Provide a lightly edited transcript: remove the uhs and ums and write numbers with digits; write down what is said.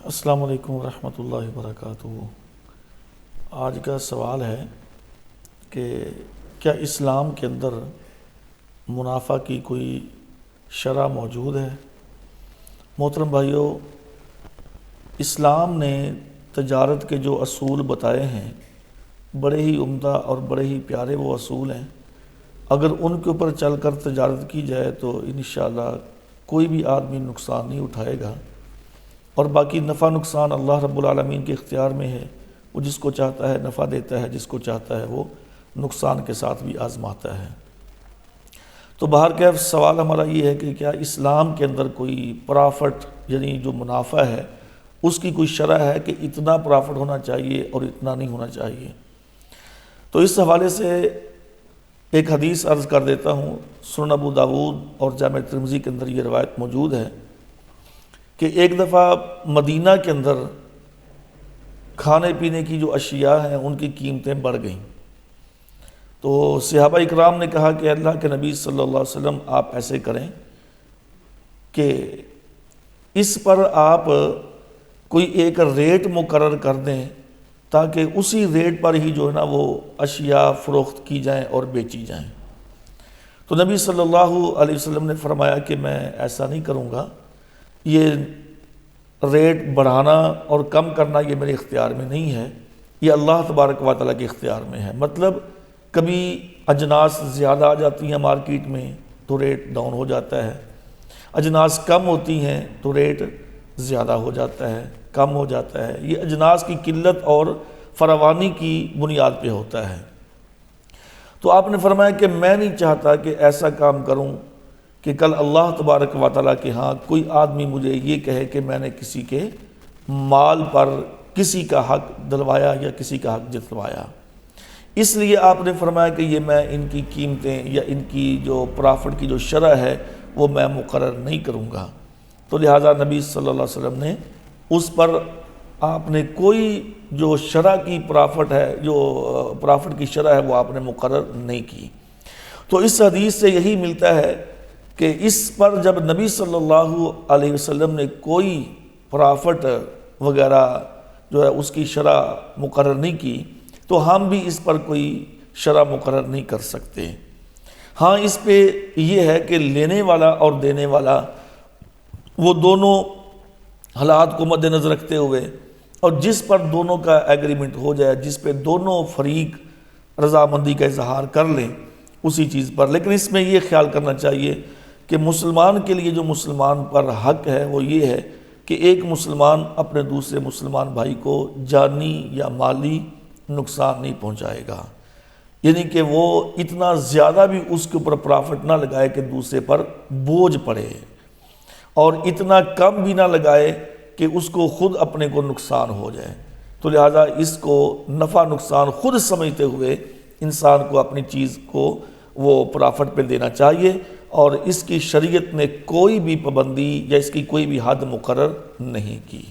السلام علیکم ورحمۃ اللہ وبرکاتہ۔ آج کا سوال ہے کہ کیا اسلام کے اندر منافع کی کوئی شرح موجود ہے؟ محترم بھائیو، اسلام نے تجارت کے جو اصول بتائے ہیں بڑے ہی عمدہ اور بڑے ہی پیارے وہ اصول ہیں۔ اگر ان کے اوپر چل کر تجارت کی جائے تو انشاءاللہ کوئی بھی آدمی نقصان نہیں اٹھائے گا، اور باقی نفع نقصان اللہ رب العالمین کے اختیار میں ہے۔ وہ جس کو چاہتا ہے نفع دیتا ہے، جس کو چاہتا ہے وہ نقصان کے ساتھ بھی آزماتا ہے۔ تو بہرکیف سوال ہمارا یہ ہے کہ کیا اسلام کے اندر کوئی پرافٹ یعنی جو منافع ہے اس کی کوئی شرح ہے کہ اتنا پرافٹ ہونا چاہیے اور اتنا نہیں ہونا چاہیے؟ تو اس حوالے سے ایک حدیث عرض کر دیتا ہوں۔ سنن ابو داؤد اور جامع ترمذی کے اندر یہ روایت موجود ہے کہ ایک دفعہ مدینہ کے اندر کھانے پینے کی جو اشیاء ہیں ان کی قیمتیں بڑھ گئیں۔ تو صحابہ اکرام نے کہا کہ اللہ کے نبی صلی اللہ علیہ وسلم آپ ایسے کریں کہ اس پر آپ کوئی ایک ریٹ مقرر کر دیں تاکہ اسی ریٹ پر ہی جو ہے نا وہ اشیاء فروخت کی جائیں اور بیچی جائیں۔ تو نبی صلی اللہ علیہ وسلم نے فرمایا کہ میں ایسا نہیں کروں گا، یہ ریٹ بڑھانا اور کم کرنا یہ میرے اختیار میں نہیں ہے، یہ اللہ تبارک و تعالیٰ کے اختیار میں ہے۔ مطلب کبھی اجناس زیادہ آ جاتی ہیں مارکیٹ میں تو ریٹ ڈاؤن ہو جاتا ہے، اجناس کم ہوتی ہیں تو ریٹ زیادہ ہو جاتا ہے، کم ہو جاتا ہے۔ یہ اجناس کی قلت اور فراوانی کی بنیاد پہ ہوتا ہے۔ تو آپ نے فرمایا کہ میں نہیں چاہتا کہ ایسا کام کروں کہ کل اللہ تبارک و تعالیٰ کے ہاں کوئی آدمی مجھے یہ کہے کہ میں نے کسی کے مال پر کسی کا حق دلوایا یا کسی کا حق جتلوایا۔ اس لیے آپ نے فرمایا کہ یہ میں ان کی قیمتیں یا ان کی جو پرافٹ کی جو شرح ہے وہ میں مقرر نہیں کروں گا۔ تو لہٰذا نبی صلی اللہ علیہ وسلم نے اس پر آپ نے کوئی جو شرح کی پرافٹ ہے، جو پرافٹ کی شرح ہے وہ آپ نے مقرر نہیں کی۔ تو اس حدیث سے یہی ملتا ہے کہ اس پر جب نبی صلی اللہ علیہ وسلم نے کوئی پرافٹ وغیرہ جو ہے اس کی شرح مقرر نہیں کی تو ہم بھی اس پر کوئی شرح مقرر نہیں کر سکتے۔ ہاں اس پہ یہ ہے کہ لینے والا اور دینے والا وہ دونوں حالات کو مد نظر رکھتے ہوئے اور جس پر دونوں کا ایگریمنٹ ہو جائے، جس پہ دونوں فریق رضامندی کا اظہار کر لیں اسی چیز پر۔ لیکن اس میں یہ خیال کرنا چاہیے کہ مسلمان کے لیے جو مسلمان پر حق ہے وہ یہ ہے کہ ایک مسلمان اپنے دوسرے مسلمان بھائی کو جانی یا مالی نقصان نہیں پہنچائے گا، یعنی کہ وہ اتنا زیادہ بھی اس کے اوپر پرافٹ نہ لگائے کہ دوسرے پر بوجھ پڑے، اور اتنا کم بھی نہ لگائے کہ اس کو خود اپنے کو نقصان ہو جائے۔ تو لہٰذا اس کو نفع نقصان خود سمجھتے ہوئے انسان کو اپنی چیز کو وہ پرافٹ پہ دینا چاہیے، اور اس کی شریعت نے کوئی بھی پابندی یا اس کی کوئی بھی حد مقرر نہیں کی۔